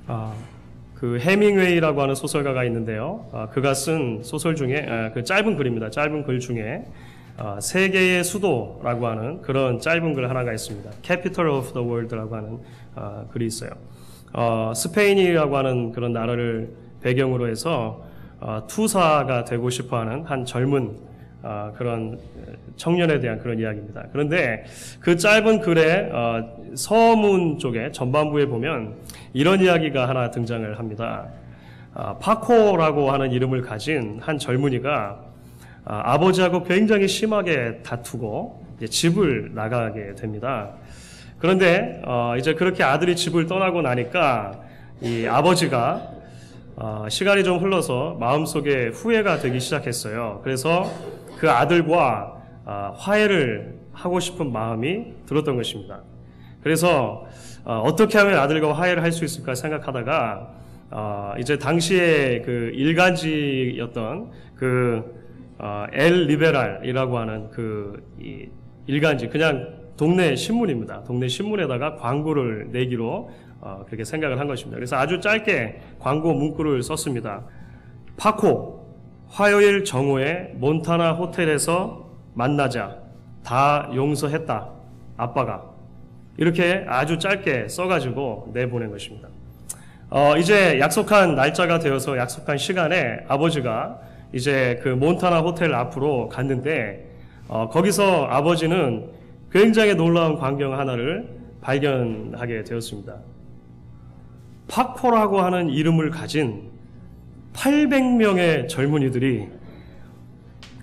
아, 그 해밍웨이라고 하는 소설가가 있는데요. 그가 쓴 소설 중에 그 짧은 글입니다. 짧은 글 중에 세계의 수도라고 하는 그런 짧은 글 하나가 있습니다. Capital of the World라고 하는 글이 있어요. 스페인이라고 하는 그런 나라를 배경으로 해서 투사가 되고 싶어하는 한 젊은 그런 청년에 대한 그런 이야기입니다. 그런데 그 짧은 글의 서문 쪽에 전반부에 보면 이런 이야기가 하나 등장을 합니다. 파코라고 하는 이름을 가진 한 젊은이가 아버지하고 굉장히 심하게 다투고 집을 나가게 됩니다. 그런데 이제 그렇게 아들이 집을 떠나고 나니까 이 아버지가 시간이 좀 흘러서 마음속에 후회가 되기 시작했어요. 그래서 그 아들과 화해를 하고 싶은 마음이 들었던 것입니다. 그래서 어떻게 하면 아들과 화해를 할 수 있을까 생각하다가 이제 당시에 그 일간지였던 그 엘 리베랄이라고 하는 그 일간지, 그냥 동네 신문입니다. 동네 신문에다가 광고를 내기로 그렇게 생각을 한 것입니다. 그래서 아주 짧게 광고 문구를 썼습니다. 파코, 화요일 정오에 몬타나 호텔에서 만나자. 다 용서했다. 아빠가. 이렇게 아주 짧게 써가지고 내보낸 것입니다. 이제 약속한 날짜가 되어서 약속한 시간에 아버지가 이제 그 몬타나 호텔 앞으로 갔는데 거기서 아버지는 굉장히 놀라운 광경 하나를 발견하게 되었습니다. 파코라고 하는 이름을 가진 800명의 젊은이들이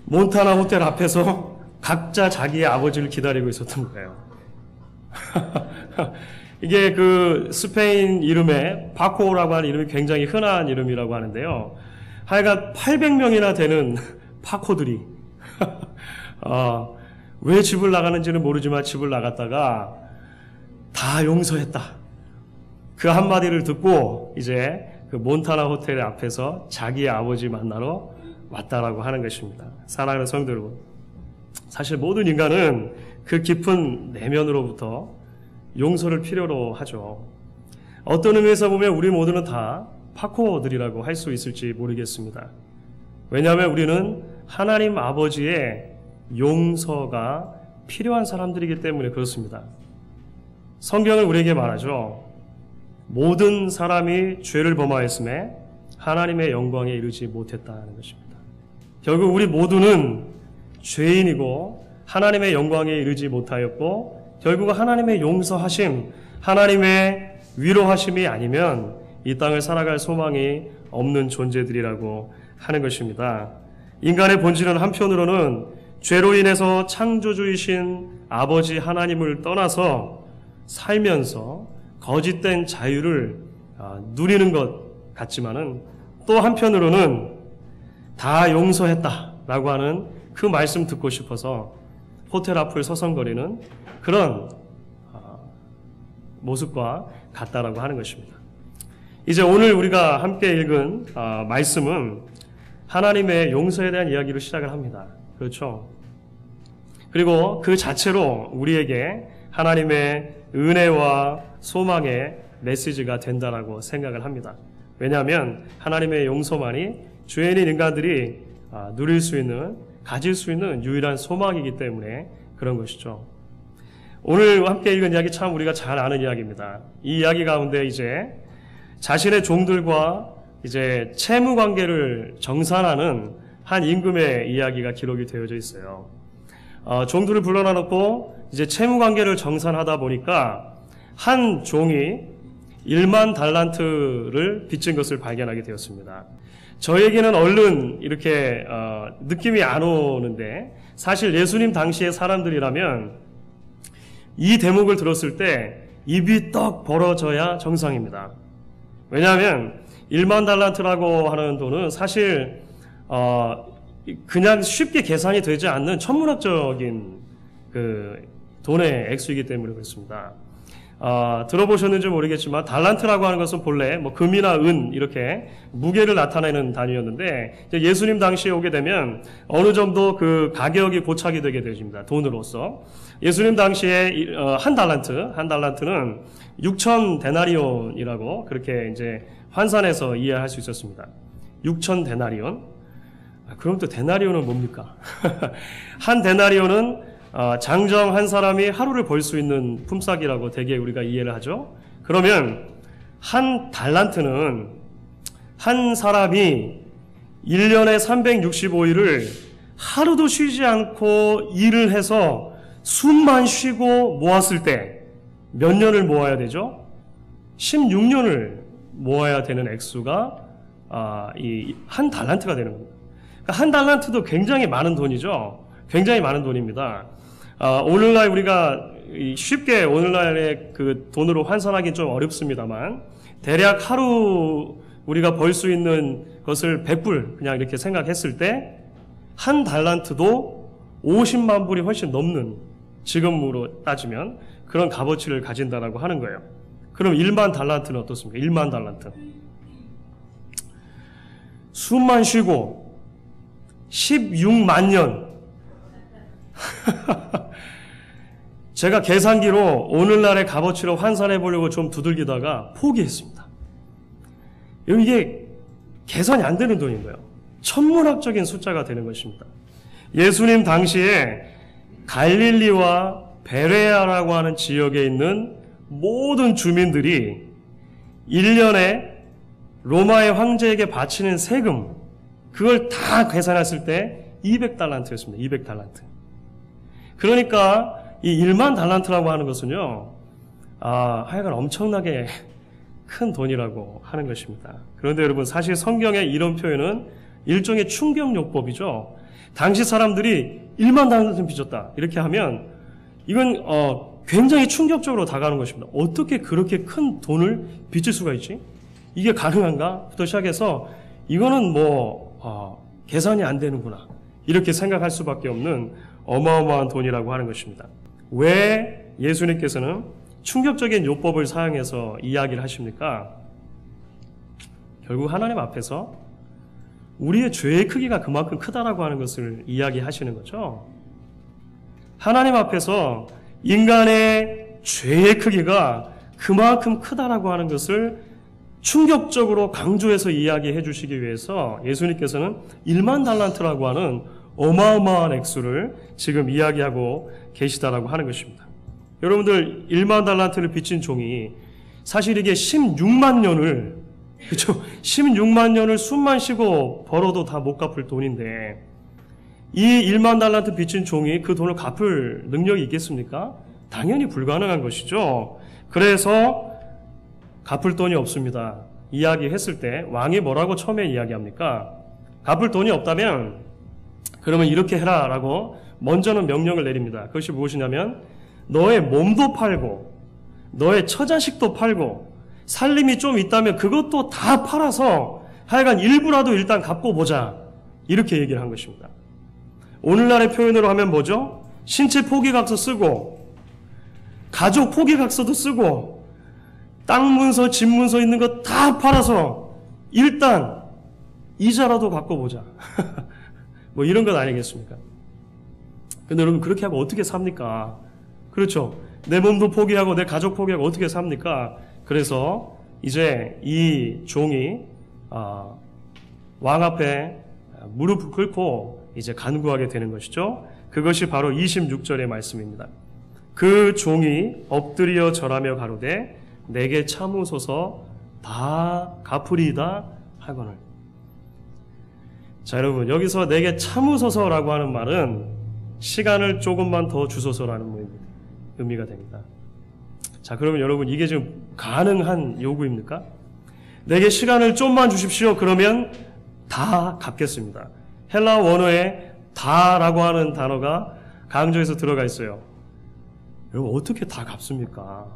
몬타나 호텔 앞에서 각자 자기의 아버지를 기다리고 있었던 거예요. 이게 그 스페인 이름에 파코라고 하는 이름이 굉장히 흔한 이름이라고 하는데요. 하여간 800명이나 되는 파코들이 왜 집을 나가는지는 모르지만 집을 나갔다가 다 용서했다. 그 한마디를 듣고 이제 그 몬타나 호텔 앞에서 자기의 아버지 만나러 왔다라고 하는 것입니다. 사랑하는 성도 여러분, 사실 모든 인간은 그 깊은 내면으로부터 용서를 필요로 하죠. 어떤 의미에서 보면 우리 모두는 다 파코들이라고 할 수 있을지 모르겠습니다. 왜냐하면 우리는 하나님 아버지의 용서가 필요한 사람들이기 때문에 그렇습니다. 성경을 우리에게 말하죠. 모든 사람이 죄를 범하였음에 하나님의 영광에 이르지 못했다는 것입니다. 결국 우리 모두는 죄인이고 하나님의 영광에 이르지 못하였고 결국은 하나님의 용서하심, 하나님의 위로하심이 아니면 이 땅을 살아갈 소망이 없는 존재들이라고 하는 것입니다. 인간의 본질은 한편으로는 죄로 인해서 창조주이신 아버지 하나님을 떠나서 살면서 거짓된 자유를 누리는 것 같지만은 또 한편으로는 다 용서했다라고 하는 그 말씀 듣고 싶어서 호텔 앞을 서성거리는 그런 모습과 같다라고 하는 것입니다. 이제 오늘 우리가 함께 읽은 말씀은 하나님의 용서에 대한 이야기로 시작을 합니다. 그렇죠? 그리고 그 자체로 우리에게 하나님의 은혜와 소망의 메시지가 된다라고 생각을 합니다. 왜냐하면 하나님의 용서만이 죄인인 인간들이 누릴 수 있는, 가질 수 있는 유일한 소망이기 때문에 그런 것이죠. 오늘 함께 읽은 이야기 참 우리가 잘 아는 이야기입니다. 이 이야기 가운데 이제 자신의 종들과 이제 채무 관계를 정산하는 한 임금의 이야기가 기록이 되어져 있어요. 종들을 불러놔 놓고 이제 채무 관계를 정산하다 보니까 한 종이 1만 달란트를 빚진 것을 발견하게 되었습니다. 저에게는 얼른 이렇게 느낌이 안 오는데 사실 예수님 당시의 사람들이라면 이 대목을 들었을 때 입이 떡 벌어져야 정상입니다. 왜냐하면 1만 달란트라고 하는 돈은 사실 그냥 쉽게 계산이 되지 않는 천문학적인 그 돈의 액수이기 때문에 그렇습니다. 들어보셨는지 모르겠지만 달란트라고 하는 것은 본래 뭐 금이나 은 이렇게 무게를 나타내는 단위였는데 예수님 당시에 오게 되면 어느 정도 그 가격이 고착이 되게 되십니다. 돈으로서. 예수님 당시에 한 달란트는 6천 데나리온이라고 그렇게 이제 환산해서 이해할 수 있었습니다. 6천 데나리온. 그럼 또 데나리온은 뭡니까? 한 데나리온은 장정 한 사람이 하루를 벌 수 있는 품삯이라고 대개 우리가 이해를 하죠. 그러면 한 달란트는 한 사람이 1년에 365일을 하루도 쉬지 않고 일을 해서 숨만 쉬고 모았을 때 몇 년을 모아야 되죠? 16년을 모아야 되는 액수가 이 한 달란트가 되는 겁니다. 그러니까 한 달란트도 굉장히 많은 돈이죠. 굉장히 많은 돈입니다. 오늘날 우리가 쉽게 오늘날의 그 돈으로 환산하기는 좀 어렵습니다만 대략 하루 우리가 벌 수 있는 것을 100불 그냥 이렇게 생각했을 때 한 달란트도 50만 불이 훨씬 넘는 지금으로 따지면 그런 값어치를 가진다라고 하는 거예요. 그럼 1만 달란트는 어떻습니까? 1만 달란트. 숨만 쉬고 16만 년. 제가 계산기로 오늘날의 값어치로 환산해 보려고 좀 두들기다가 포기했습니다. 이게 계산이 안 되는 돈인 거예요. 천문학적인 숫자가 되는 것입니다. 예수님 당시에 갈릴리와 베레아라고 하는 지역에 있는 모든 주민들이 1년에 로마의 황제에게 바치는 세금, 그걸 다 계산했을 때 200달란트였습니다. 200달란트. 그러니까 이 1만 달란트라고 하는 것은요, 하여간 엄청나게 큰 돈이라고 하는 것입니다. 그런데 여러분, 사실 성경의 이런 표현은 일종의 충격요법이죠. 당시 사람들이 1만 달란트 빚졌다 이렇게 하면 이건 굉장히 충격적으로 다가오는 것입니다. 어떻게 그렇게 큰 돈을 빚을 수가 있지? 이게 가능한가? 부터 시작해서 이거는 계산이 안 되는구나 이렇게 생각할 수밖에 없는 어마어마한 돈이라고 하는 것입니다. 왜 예수님께서는 충격적인 요법을 사용해서 이야기를 하십니까? 결국 하나님 앞에서 우리의 죄의 크기가 그만큼 크다라고 하는 것을 이야기하시는 거죠. 하나님 앞에서 인간의 죄의 크기가 그만큼 크다라고 하는 것을 충격적으로 강조해서 이야기해 주시기 위해서 예수님께서는 1만 달란트라고 하는 어마어마한 액수를 지금 이야기하고 계시다라고 하는 것입니다. 여러분들 1만 달란트를 빚진 종이 사실 이게 16만 년을 그렇죠? 16만 년을 숨만 쉬고 벌어도 다 못 갚을 돈인데 이 1만 달란트 빚진 종이 그 돈을 갚을 능력이 있겠습니까? 당연히 불가능한 것이죠. 그래서 갚을 돈이 없습니다. 이야기했을 때 왕이 뭐라고 처음에 이야기합니까? 갚을 돈이 없다면 그러면 이렇게 해라 라고 먼저는 명령을 내립니다. 그것이 무엇이냐면 너의 몸도 팔고 너의 처자식도 팔고 살림이 좀 있다면 그것도 다 팔아서 하여간 일부라도 일단 갚고 보자 이렇게 얘기를 한 것입니다. 오늘날의 표현으로 하면 뭐죠? 신체 포기각서 쓰고 가족 포기각서도 쓰고 땅 문서, 집 문서 있는 거 다 팔아서 일단 이자라도 갚고 보자. 뭐 이런 것 아니겠습니까? 근데 여러분 그렇게 하고 어떻게 삽니까? 그렇죠. 내 몸도 포기하고 내 가족 포기하고 어떻게 삽니까? 그래서 이제 이 종이 왕 앞에 무릎을 꿇고 이제 간구하게 되는 것이죠. 그것이 바로 26절의 말씀입니다. 그 종이 엎드려 절하며 가로되 내게 참으소서 다 갚으리이다 하거늘. 자, 여러분 여기서 내게 참으소서라고 하는 말은 시간을 조금만 더 주소서라는 의미가 됩니다. 자, 그러면 여러분 이게 지금 가능한 요구입니까? 내게 시간을 좀만 주십시오. 그러면 다 갚겠습니다. 헬라 원어에 다라고 하는 단어가 강조해서 들어가 있어요. 여러분 어떻게 다 갚습니까?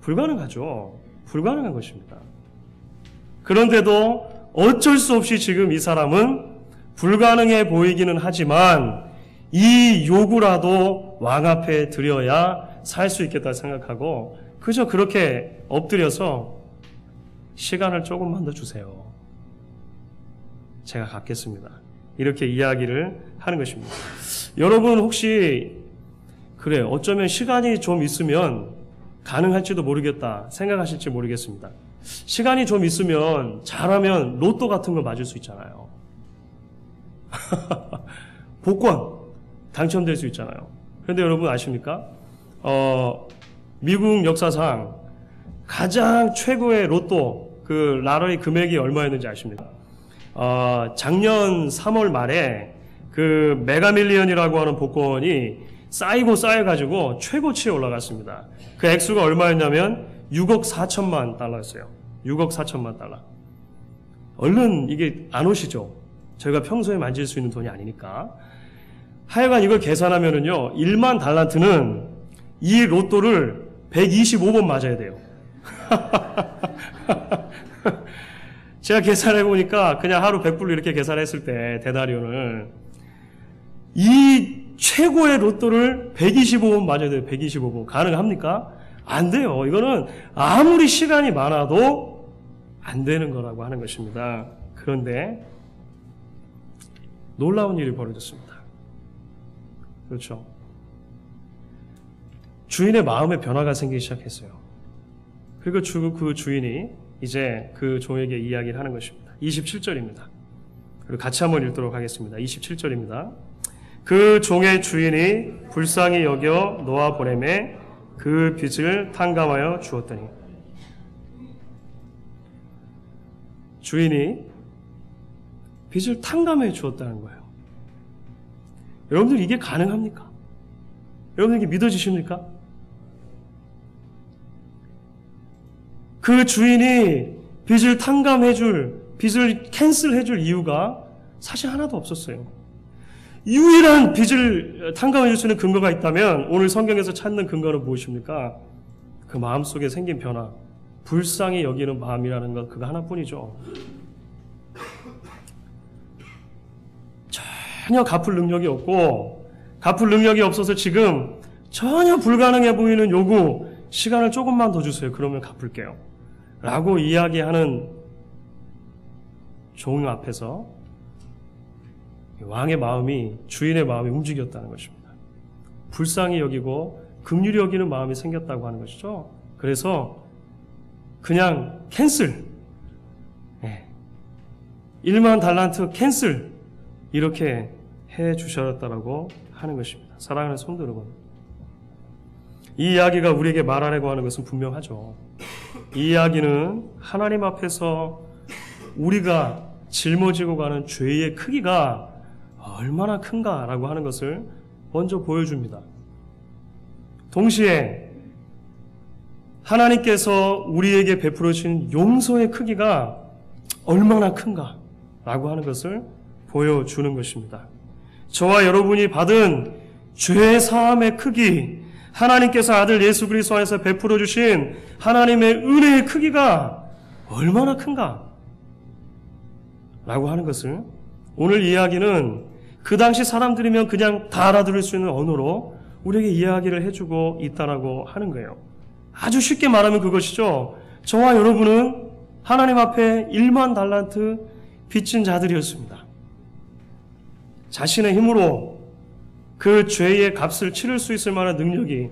불가능하죠. 불가능한 것입니다. 그런데도 어쩔 수 없이 지금 이 사람은 불가능해 보이기는 하지만 이 요구라도 왕 앞에 드려야 살 수 있겠다 생각하고 그저 그렇게 엎드려서 시간을 조금만 더 주세요. 제가 갚겠습니다. 이렇게 이야기를 하는 것입니다. 여러분 혹시 그래 어쩌면 시간이 좀 있으면 가능할지도 모르겠다 생각하실지 모르겠습니다. 시간이 좀 있으면 잘하면 로또 같은 거 맞을 수 있잖아요. 복권 당첨될 수 있잖아요. 그런데 여러분 아십니까? 미국 역사상 가장 최고의 로또 그 라러리 금액이 얼마였는지 아십니까? 작년 3월 말에 그 메가밀리언이라고 하는 복권이 쌓이고 쌓여가지고 최고치에 올라갔습니다. 그 액수가 얼마였냐면 6억 4천만 달러였어요. 6억 4천만 달러. 얼른 이게 안 오시죠? 저희가 평소에 만질 수 있는 돈이 아니니까. 하여간 이걸 계산하면은요, 1만 달란트는 이 로또를 125번 맞아야 돼요. 제가 계산해보니까 그냥 하루 100불로 이렇게 계산했을 때, 대나리온을. 이 최고의 로또를 125번 맞아야 돼요. 125번. 가능합니까? 안 돼요. 이거는 아무리 시간이 많아도 안 되는 거라고 하는 것입니다. 그런데 놀라운 일이 벌어졌습니다. 그렇죠. 주인의 마음에 변화가 생기기 시작했어요. 그리고 그 주인이 이제 그 종에게 이야기를 하는 것입니다. 27절입니다. 그리고 같이 한번 읽도록 하겠습니다. 27절입니다. 그 종의 주인이 불쌍히 여겨 놓아 보내매 그 빚을 탕감하여 주었더니. 주인이 빚을 탕감해 주었다는 거예요. 여러분들 이게 가능합니까? 여러분들 이게 믿어지십니까? 그 주인이 빚을 빚을 캔슬해 줄 이유가 사실 하나도 없었어요. 유일한 빚을 탕감해 줄 수 있는 근거가 있다면 오늘 성경에서 찾는 근거는 무엇입니까? 그 마음속에 생긴 변화, 불쌍히 여기는 마음이라는 것, 그거 하나뿐이죠. 전혀 갚을 능력이 없고, 갚을 능력이 없어서 지금 전혀 불가능해 보이는 요구, 시간을 조금만 더 주세요. 그러면 갚을게요. 라고 이야기하는 종 앞에서 왕의 마음이, 주인의 마음이 움직였다는 것입니다. 불쌍히 여기고 긍휼히 여기는 마음이 생겼다고 하는 것이죠. 그래서 그냥 캔슬, 1만 달란트 캔슬, 이렇게 해 주셨다라고 하는 것입니다. 사랑하는 성도 여러분, 이 이야기가 우리에게 말하려고 하는 것은 분명하죠. 이 이야기는 하나님 앞에서 우리가 짊어지고 가는 죄의 크기가 얼마나 큰가라고 하는 것을 먼저 보여줍니다. 동시에 하나님께서 우리에게 베풀어 주신 용서의 크기가 얼마나 큰가라고 하는 것을 보여주는 것입니다. 저와 여러분이 받은 죄 사함의 크기, 하나님께서 아들 예수 그리스도 안에서 베풀어 주신 하나님의 은혜의 크기가 얼마나 큰가 라고 하는 것을, 오늘 이야기는 그 당시 사람들이면 그냥 다 알아들을 수 있는 언어로 우리에게 이야기를 해주고 있다라고 하는 거예요. 아주 쉽게 말하면 그것이죠. 저와 여러분은 하나님 앞에 1만 달란트 빚진 자들이었습니다. 자신의 힘으로 그 죄의 값을 치를 수 있을 만한 능력이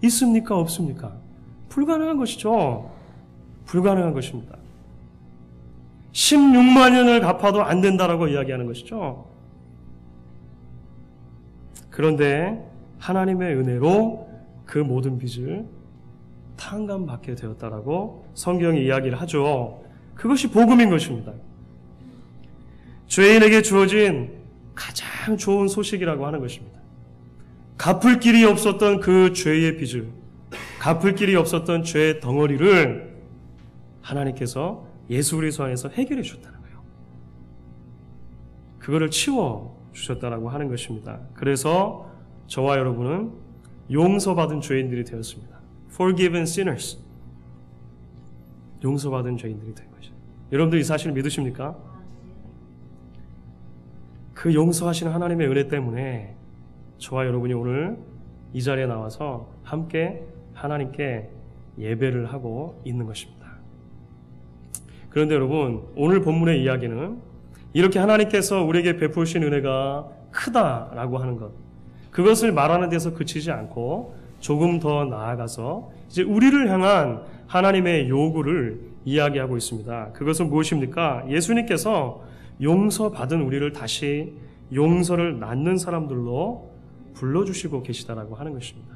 있습니까? 없습니까? 불가능한 것이죠. 불가능한 것입니다. 16만 년을 갚아도 안 된다라고 이야기하는 것이죠. 그런데 하나님의 은혜로 그 모든 빚을 탕감받게 되었다라고 성경이 이야기를 하죠. 그것이 복음인 것입니다. 죄인에게 주어진 가장 좋은 소식이라고 하는 것입니다. 갚을 길이 없었던 그 죄의 빚을, 갚을 길이 없었던 죄의 덩어리를 하나님께서 예수 그리스도 안에서 해결해 주셨다는 거예요. 그거를 치워 주셨다라고 하는 것입니다. 그래서 저와 여러분은 용서받은 죄인들이 되었습니다. Forgiven sinners. 용서받은 죄인들이 된 것이죠. 여러분들 이 사실을 믿으십니까? 그 용서하시는 하나님의 은혜 때문에 저와 여러분이 오늘 이 자리에 나와서 함께 하나님께 예배를 하고 있는 것입니다. 그런데 여러분, 오늘 본문의 이야기는 이렇게 하나님께서 우리에게 베푸신 은혜가 크다라고 하는 것, 그것을 말하는 데서 그치지 않고 조금 더 나아가서 이제 우리를 향한 하나님의 요구를 이야기하고 있습니다. 그것은 무엇입니까? 예수님께서 용서받은 우리를 다시 용서를 낳는 사람들로 불러주시고 계시다라고 하는 것입니다.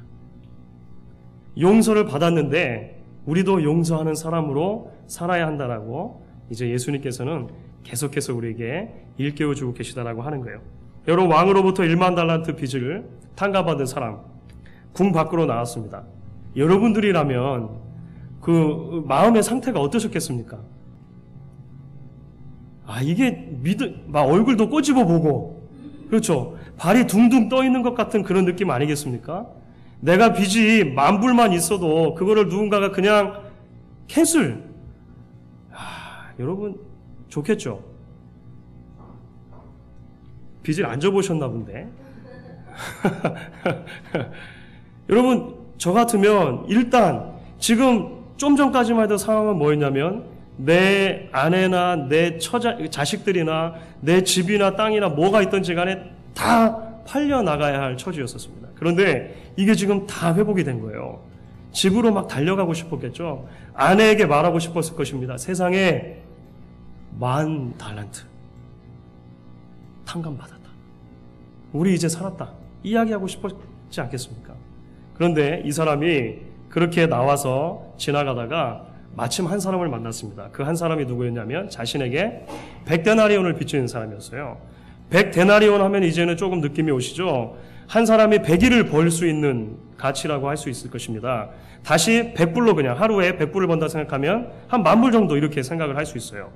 용서를 받았는데 우리도 용서하는 사람으로 살아야 한다라고 이제 예수님께서는 계속해서 우리에게 일깨워주고 계시다라고 하는 거예요. 여러분, 왕으로부터 1만 달란트 빚을 탕감받은 사람, 궁 밖으로 나왔습니다. 여러분들이라면 그 마음의 상태가 어떠셨겠습니까? 이게 막 얼굴도 꼬집어 보고, 그렇죠? 발이 둥둥 떠 있는 것 같은 그런 느낌 아니겠습니까? 내가 빚이 10,000불만 있어도 그거를 누군가가 그냥 캔슬. 여러분 좋겠죠? 빚을 안 져보셨나 본데. 여러분, 저 같으면 일단 지금 좀 전까지만 해도 상황은 뭐였냐면 내 아내나 내 자식들이나 내 집이나 땅이나 뭐가 있던지 간에 다 팔려나가야 할 처지였었습니다. 그런데 이게 지금 다 회복이 된 거예요. 집으로 막 달려가고 싶었겠죠. 아내에게 말하고 싶었을 것입니다. 세상에 10,000 달란트 탕감받았다. 우리 이제 살았다. 이야기하고 싶었지 않겠습니까? 그런데 이 사람이 그렇게 나와서 지나가다가 마침 한 사람을 만났습니다. 그 한 사람이 누구였냐면 자신에게 100데나리온을 빚지는 사람이었어요. 100데나리온 하면 이제는 조금 느낌이 오시죠? 한 사람이 100일을 벌 수 있는 가치라고 할 수 있을 것입니다. 다시 100불로 그냥 하루에 100불을 번다 생각하면 한 10,000불 정도 이렇게 생각을 할 수 있어요.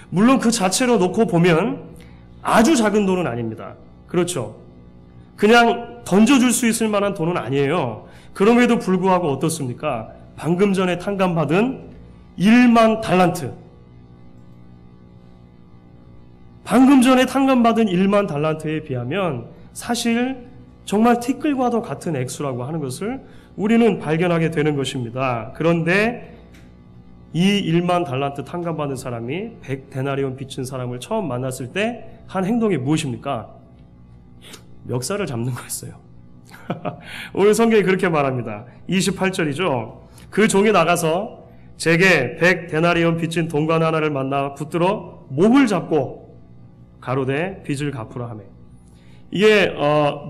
물론 그 자체로 놓고 보면 아주 작은 돈은 아닙니다. 그렇죠? 그냥 던져줄 수 있을 만한 돈은 아니에요. 그럼에도 불구하고 어떻습니까? 방금 전에 탕감받은 1만 달란트. 방금 전에 탕감받은 1만 달란트에 비하면 사실 정말 티끌과도 같은 액수라고 하는 것을 우리는 발견하게 되는 것입니다. 그런데 이 1만 달란트 탕감받은 사람이 100데나리온 빚진 사람을 처음 만났을 때 한 행동이 무엇입니까? 멱살을 잡는 거였어요. 오늘 성경이 그렇게 말합니다. 28절이죠. 그 종이 나가서 제게 100데나리온 빚진 동관 하나를 만나 붙들어 목을 잡고 가로되 빚을 갚으라 하매. 이게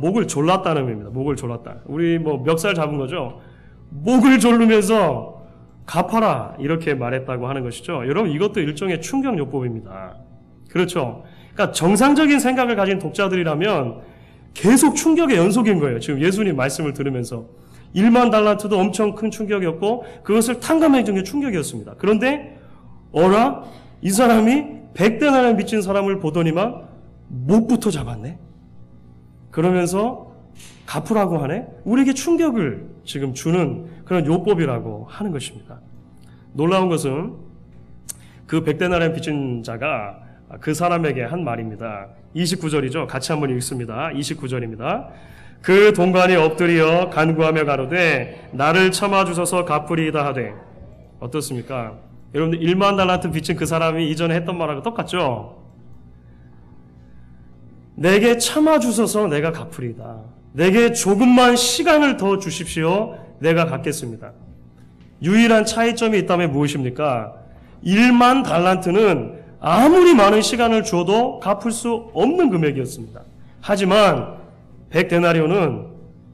목을 졸랐다는 의미입니다. 목을 졸랐다. 우리 뭐 멱살 잡은 거죠. 목을 졸르면서 갚아라 이렇게 말했다고 하는 것이죠. 여러분, 이것도 일종의 충격요법입니다. 그렇죠. 그러니까 정상적인 생각을 가진 독자들이라면 계속 충격의 연속인 거예요. 지금 예수님 말씀을 들으면서 1만 달란트도 엄청 큰 충격이었고 그것을 탕감해 준 게 충격이었습니다. 그런데 어라? 이 사람이 100데나리온 빚진 사람을 보더니만 목부터 잡았네. 그러면서 갚으라고 하네. 우리에게 충격을 지금 주는 그런 요법이라고 하는 것입니다. 놀라운 것은 그 100데나리온 빚진 자가 그 사람에게 한 말입니다. 29절이죠. 같이 한번 읽습니다. 29절입니다. 그 동관이 엎드려 간구하며 가로되 나를 참아주소서 갚으리이다 하되. 어떻습니까? 여러분들 1만 달란트 빚진 그 사람이 이전에 했던 말하고 똑같죠? 내게 참아주소서 내가 갚으리이다. 내게 조금만 시간을 더 주십시오. 내가 갚겠습니다. 유일한 차이점이 있다면 무엇입니까? 1만 달란트는 아무리 많은 시간을 줘도 갚을 수 없는 금액이었습니다. 하지만 100데나리온은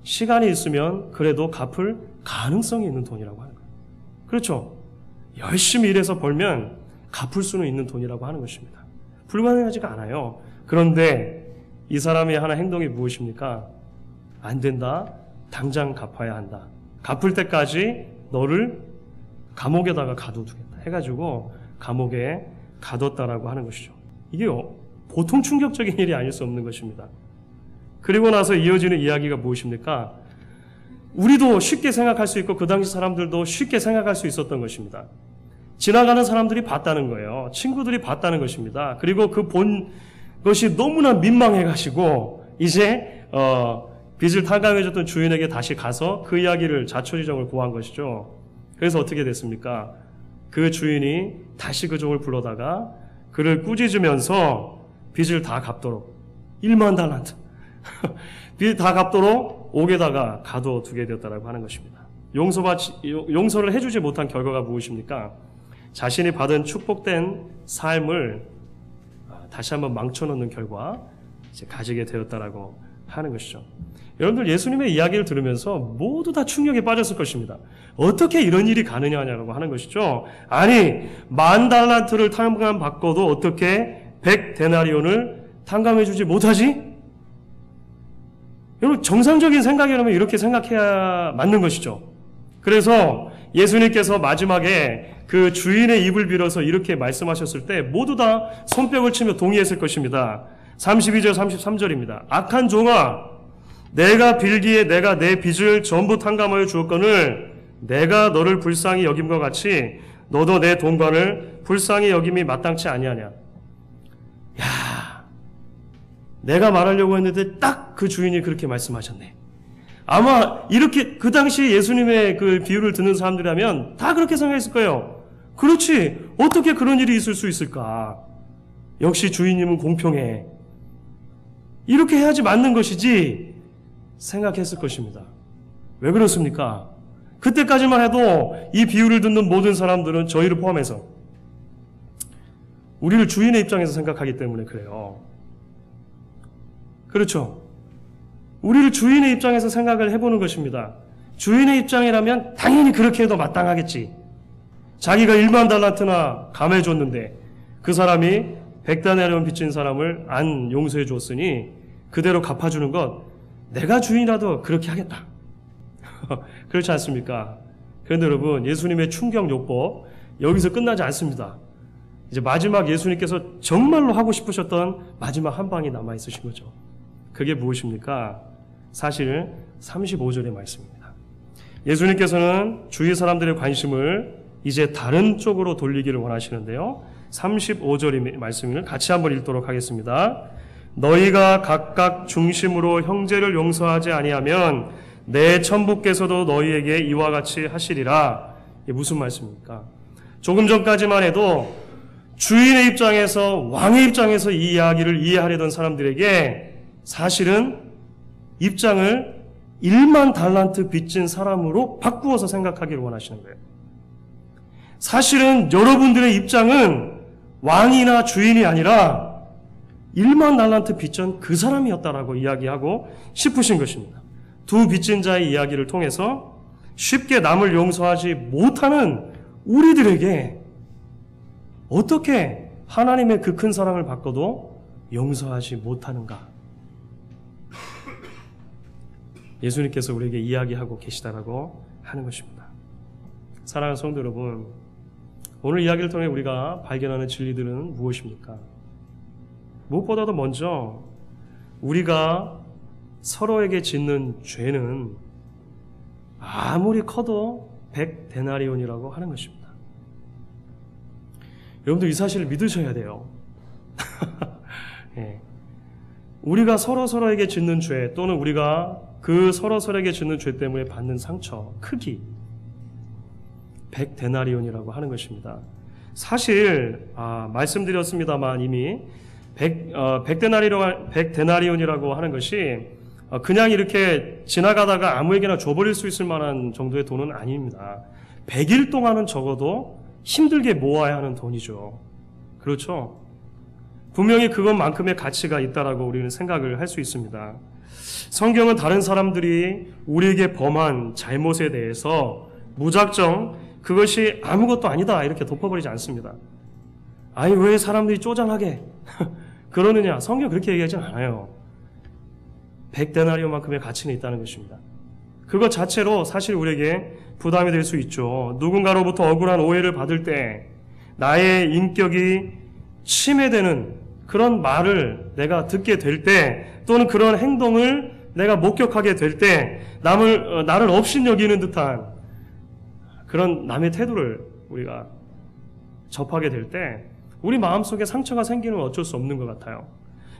시간이 있으면 그래도 갚을 가능성이 있는 돈이라고 하는 거예요. 그렇죠? 열심히 일해서 벌면 갚을 수는 있는 돈이라고 하는 것입니다. 불가능하지가 않아요. 그런데 이 사람의 하나 행동이 무엇입니까? 안 된다. 당장 갚아야 한다. 갚을 때까지 너를 감옥에다가 가둬두겠다 해가지고 감옥에 가뒀다라고 하는 것이죠. 이게 보통 충격적인 일이 아닐 수 없는 것입니다. 그리고 나서 이어지는 이야기가 무엇입니까? 우리도 쉽게 생각할 수 있고 그 당시 사람들도 쉽게 생각할 수 있었던 것입니다. 지나가는 사람들이 봤다는 거예요. 친구들이 봤다는 것입니다. 그리고 그 본 것이 너무나 민망해가지고 이제 빚을 탕감해줬던 주인에게 다시 가서 그 이야기를 자초지종을 구한 것이죠. 그래서 어떻게 됐습니까? 그 주인이 다시 그 종을 불러다가 그를 꾸짖으면서 빚을 다 갚도록 1만 달란트 빚 다 갚도록 옥에다가 가둬두게 되었다라고 하는 것입니다. 용서를 해주지 못한 결과가 무엇입니까? 자신이 받은 축복된 삶을 다시 한번 망쳐놓는 결과 이제 가지게 되었다라고 하는 것이죠. 여러분들 예수님의 이야기를 들으면서 모두 다 충격에 빠졌을 것입니다. 어떻게 이런 일이 가느냐고 하는 것이죠. 아니 10,000달란트를 탕감받고도 어떻게 100데나리온을 탕감해주지 못하지? 여러분 정상적인 생각이라면 이렇게 생각해야 맞는 것이죠. 그래서 예수님께서 마지막에 그 주인의 입을 빌어서 이렇게 말씀하셨을 때 모두 다 손뼉을 치며 동의했을 것입니다. 32절 33절입니다. 악한 종아, 내가 빌기에 내가 내 빚을 전부 탕감하여 주었거늘 내가 너를 불쌍히 여김과 같이 너도 내 동관을 불쌍히 여김이 마땅치 아니하냐. 야, 내가 말하려고 했는데 딱 그 주인이 그렇게 말씀하셨네. 아마 이렇게 그 당시 예수님의 그 비유를 듣는 사람들이라면 다 그렇게 생각했을 거예요. 그렇지, 어떻게 그런 일이 있을 수 있을까? 역시 주인님은 공평해. 이렇게 해야지 맞는 것이지 생각했을 것입니다. 왜 그렇습니까? 그때까지만 해도 이 비유를 듣는 모든 사람들은 저희를 포함해서 우리를 주인의 입장에서 생각하기 때문에 그래요. 그렇죠? 우리를 주인의 입장에서 생각을 해보는 것입니다. 주인의 입장이라면 당연히 그렇게 해도 마땅하겠지. 자기가 1만 달란트나 감해줬는데 그 사람이 100데나리온 빚진 사람을 안 용서해 줬으니 그대로 갚아주는 것, 내가 주인이라도 그렇게 하겠다. 그렇지 않습니까? 그런데 여러분, 예수님의 충격요법 여기서 끝나지 않습니다. 이제 마지막 예수님께서 정말로 하고 싶으셨던 마지막 한 방이 남아있으신 거죠. 그게 무엇입니까? 사실 35절의 말씀입니다. 예수님께서는 주위 사람들의 관심을 이제 다른 쪽으로 돌리기를 원하시는데요. 35절의 말씀을 같이 한번 읽도록 하겠습니다. 너희가 각각 중심으로 형제를 용서하지 아니하면 내 천부께서도 너희에게 이와 같이 하시리라. 이게 무슨 말씀입니까? 조금 전까지만 해도 주인의 입장에서, 왕의 입장에서 이 이야기를 이해하려던 사람들에게 사실은 입장을 1만 달란트 빚진 사람으로 바꾸어서 생각하기를 원하시는 거예요. 사실은 여러분들의 입장은 왕이나 주인이 아니라 1만 달란트 빚진 그 사람이었다라고 이야기하고 싶으신 것입니다. 두 빚진 자의 이야기를 통해서 쉽게 남을 용서하지 못하는 우리들에게 어떻게 하나님의 그 큰 사랑을 받고도 용서하지 못하는가? 예수님께서 우리에게 이야기하고 계시다라고 하는 것입니다. 사랑하는 성도 여러분, 오늘 이야기를 통해 우리가 발견하는 진리들은 무엇입니까? 무엇보다도 먼저 우리가 서로에게 짓는 죄는 아무리 커도 100데나리온이라고 하는 것입니다. 여러분들 이 사실을 믿으셔야 돼요. 네. 우리가 서로에게 짓는 죄 또는 우리가 그 서로에게 짓는 죄 때문에 받는 상처, 크기 100데나리온이라고 하는 것입니다. 사실 말씀드렸습니다만 이미 100데나리온이라고 하는 것이 그냥 이렇게 지나가다가 아무에게나 줘버릴 수 있을 만한 정도의 돈은 아닙니다. 100일 동안은 적어도 힘들게 모아야 하는 돈이죠. 그렇죠? 분명히 그것만큼의 가치가 있다라고 우리는 생각을 할 수 있습니다. 성경은 다른 사람들이 우리에게 범한 잘못에 대해서 무작정 그것이 아무것도 아니다 이렇게 덮어버리지 않습니다. 아니 왜 사람들이 쪼잔하게 그러느냐, 성경 그렇게 얘기하지 않아요. 100데나리온만큼의 가치는 있다는 것입니다. 그것 자체로 사실 우리에게 부담이 될 수 있죠. 누군가로부터 억울한 오해를 받을 때 나의 인격이 침해되는 그런 말을 내가 듣게 될 때 또는 그런 행동을 내가 목격하게 될 때 나를 업신여기는 듯한 그런 남의 태도를 우리가 접하게 될 때 우리 마음속에 상처가 생기는 건 어쩔 수 없는 것 같아요.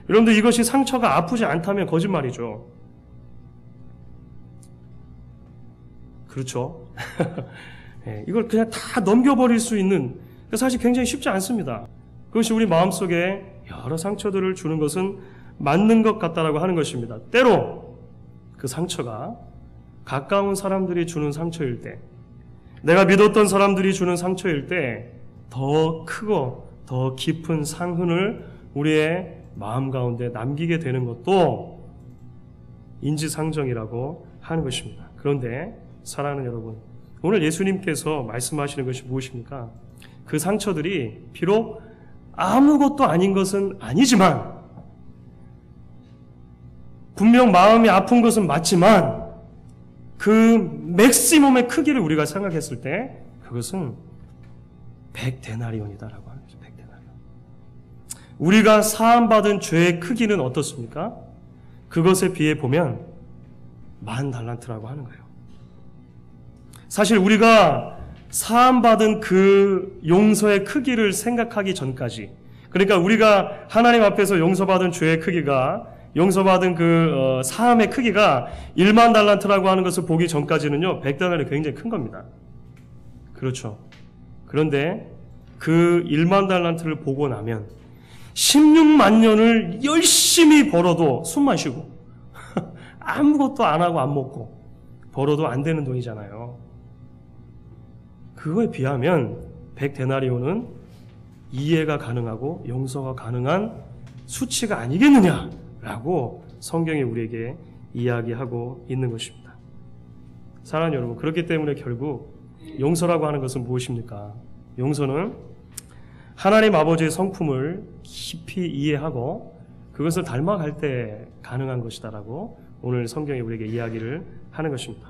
여러분들 이것이 상처가 아프지 않다면 거짓말이죠. 이걸 그냥 다 넘겨버릴 수 있는, 사실 굉장히 쉽지 않습니다. 그것이 우리 마음속에 여러 상처들을 주는 것은 맞는 것 같다라고 하는 것입니다. 때로 그 상처가 가까운 사람들이 주는 상처일 때, 내가 믿었던 사람들이 주는 상처일 때 더 크고 더 깊은 상흔을 우리의 마음 가운데 남기게 되는 것도 인지상정이라고 하는 것입니다. 그런데 사랑하는 여러분, 오늘 예수님께서 말씀하시는 것이 무엇입니까? 그 상처들이 비록 아무것도 아닌 것은 아니지만, 분명 마음이 아픈 것은 맞지만 그 맥시멈의 크기를 우리가 생각했을 때 그것은 100데나리온이다라고 하는 거죠. 100데나리온. 우리가 사함받은 죄의 크기는 어떻습니까? 그것에 비해 보면 10,000달란트라고 하는 거예요. 사실 우리가 사함받은 그 용서의 크기를 생각하기 전까지, 그러니까 우리가 하나님 앞에서 용서받은 죄의 크기가, 용서받은 그 사함의 크기가 10,000달란트라고 하는 것을 보기 전까지는요, 100데나리온이 굉장히 큰 겁니다. 그렇죠. 그런데 그 10,000달란트를 보고 나면 16만 년을 열심히 벌어도 숨만 쉬고 아무것도 안 하고 안 먹고 벌어도 안 되는 돈이잖아요. 그거에 비하면 100데나리온은 이해가 가능하고 용서가 가능한 수치가 아니겠느냐라고 성경이 우리에게 이야기하고 있는 것입니다. 사랑하는 여러분, 그렇기 때문에 결국 용서라고 하는 것은 무엇입니까? 용서는 하나님 아버지의 성품을 깊이 이해하고 그것을 닮아갈 때 가능한 것이다라고 오늘 성경이 우리에게 이야기를 하는 것입니다.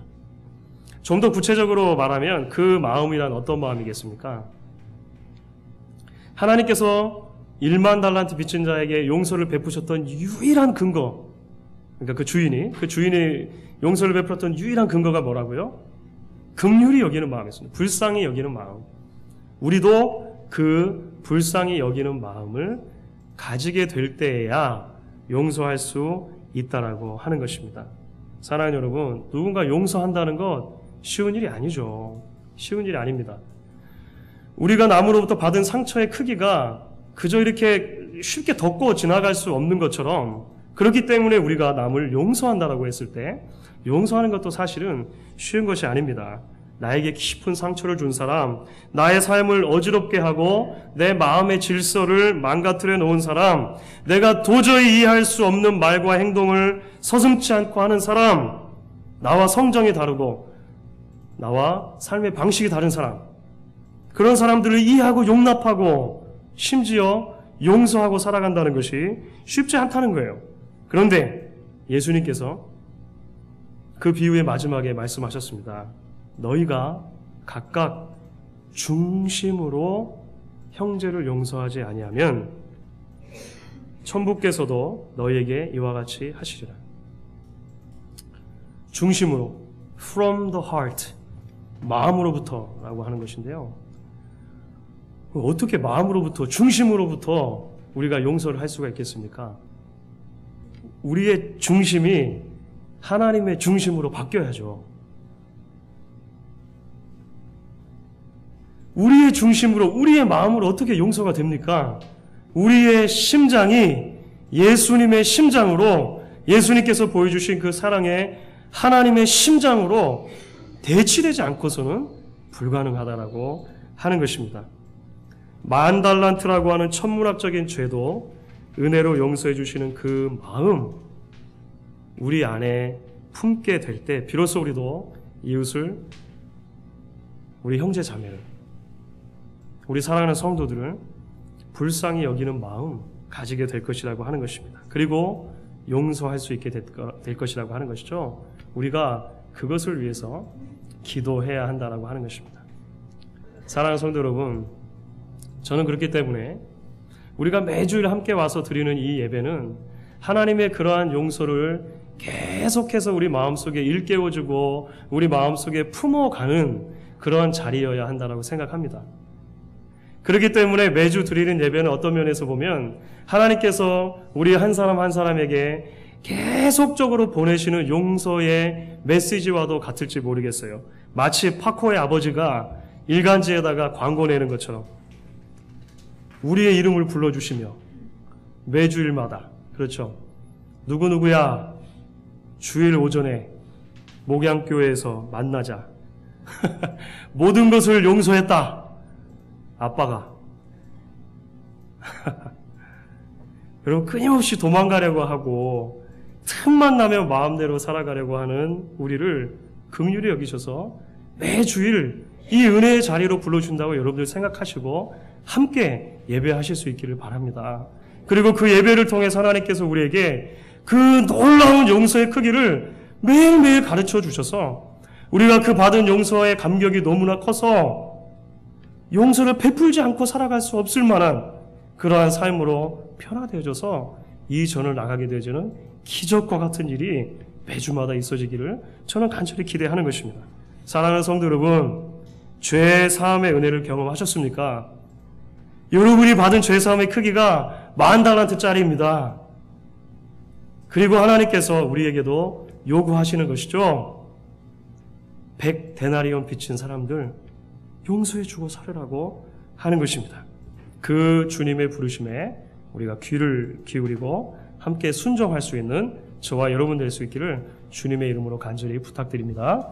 좀 더 구체적으로 말하면 그 마음이란 어떤 마음이겠습니까? 하나님께서 10,000달란트 빚진 자에게 용서를 베푸셨던 유일한 근거, 그러니까 그 주인이 용서를 베풀었던 유일한 근거가 뭐라고요? 긍휼히 여기는 마음이었습니다. 불쌍히 여기는 마음. 우리도 그 불쌍히 여기는 마음을 가지게 될 때에야 용서할 수 있다라고 하는 것입니다. 사랑하는 여러분, 누군가 용서한다는 것 쉬운 일이 아니죠. 쉬운 일이 아닙니다. 우리가 남으로부터 받은 상처의 크기가 그저 이렇게 쉽게 덮고 지나갈 수 없는 것처럼, 그렇기 때문에 우리가 남을 용서한다라고 했을 때 용서하는 것도 사실은 쉬운 것이 아닙니다. 나에게 깊은 상처를 준 사람, 나의 삶을 어지럽게 하고 내 마음의 질서를 망가뜨려 놓은 사람, 내가 도저히 이해할 수 없는 말과 행동을 서슴지 않고 하는 사람, 나와 성정이 다르고 나와 삶의 방식이 다른 사람, 그런 사람들을 이해하고 용납하고 심지어 용서하고 살아간다는 것이 쉽지 않다는 거예요. 그런데 예수님께서 그 비유의 마지막에 말씀하셨습니다. 너희가 각각 중심으로 형제를 용서하지 아니하면 천부께서도 너희에게 이와 같이 하시리라. 중심으로, from the heart, 마음으로부터라고 하는 것인데요. 어떻게 마음으로부터, 중심으로부터 우리가 용서를 할 수가 있겠습니까? 우리의 중심이 하나님의 중심으로 바뀌어야죠. 우리의 중심으로, 우리의 마음으로 어떻게 용서가 됩니까? 우리의 심장이 예수님의 심장으로, 예수님께서 보여주신 그 사랑의 하나님의 심장으로 대치되지 않고서는 불가능하다라고 하는 것입니다. 10,000달란트라고 하는 천문학적인 죄도 은혜로 용서해 주시는 그 마음, 우리 안에 품게 될 때 비로소 우리도 이웃을, 우리 형제 자매를, 우리 사랑하는 성도들을 불쌍히 여기는 마음 가지게 될 것이라고 하는 것입니다. 그리고 용서할 수 있게 될 것이라고 하는 것이죠. 우리가 그것을 위해서 기도해야 한다라고 하는 것입니다. 사랑하는 성도 여러분, 저는 그렇기 때문에 우리가 매주일 함께 와서 드리는 이 예배는 하나님의 그러한 용서를 계속해서 우리 마음속에 일깨워주고 우리 마음속에 품어가는 그러한 자리여야 한다라고 생각합니다. 그렇기 때문에 매주 드리는 예배는 어떤 면에서 보면 하나님께서 우리 한 사람 한 사람에게 계속적으로 보내시는 용서의 메시지와도 같을지 모르겠어요. 마치 파코의 아버지가 일간지에다가 광고 내는 것처럼 우리의 이름을 불러주시며 매주일마다, 그렇죠, 누구누구야 주일 오전에 목양교회에서 만나자. 모든 것을 용서했다. 아빠가. 여러분, 끊임없이 도망가려고 하고 틈만 나면 마음대로 살아가려고 하는 우리를 긍휼히 여기셔서 매주일 이 은혜의 자리로 불러준다고 여러분들 생각하시고 함께 예배하실 수 있기를 바랍니다. 그리고 그 예배를 통해서 하나님께서 우리에게 그 놀라운 용서의 크기를 매일매일 가르쳐 주셔서 우리가 그 받은 용서의 감격이 너무나 커서 용서를 베풀지 않고 살아갈 수 없을 만한 그러한 삶으로 변화되어져서 이 전을 나가게 되어지는 기적과 같은 일이 매주마다 있어지기를 저는 간절히 기대하는 것입니다. 사랑하는 성도 여러분, 죄 사함의 은혜를 경험하셨습니까? 여러분이 받은 죄 사함의 크기가 10,000달란트짜리입니다. 그리고 하나님께서 우리에게도 요구하시는 것이죠. 100데나리온 빚진 사람들 용서해주고 살으라고 하는 것입니다. 그 주님의 부르심에 우리가 귀를 기울이고 함께 순종할 수 있는 저와 여러분 될 수 있기를 주님의 이름으로 간절히 부탁드립니다.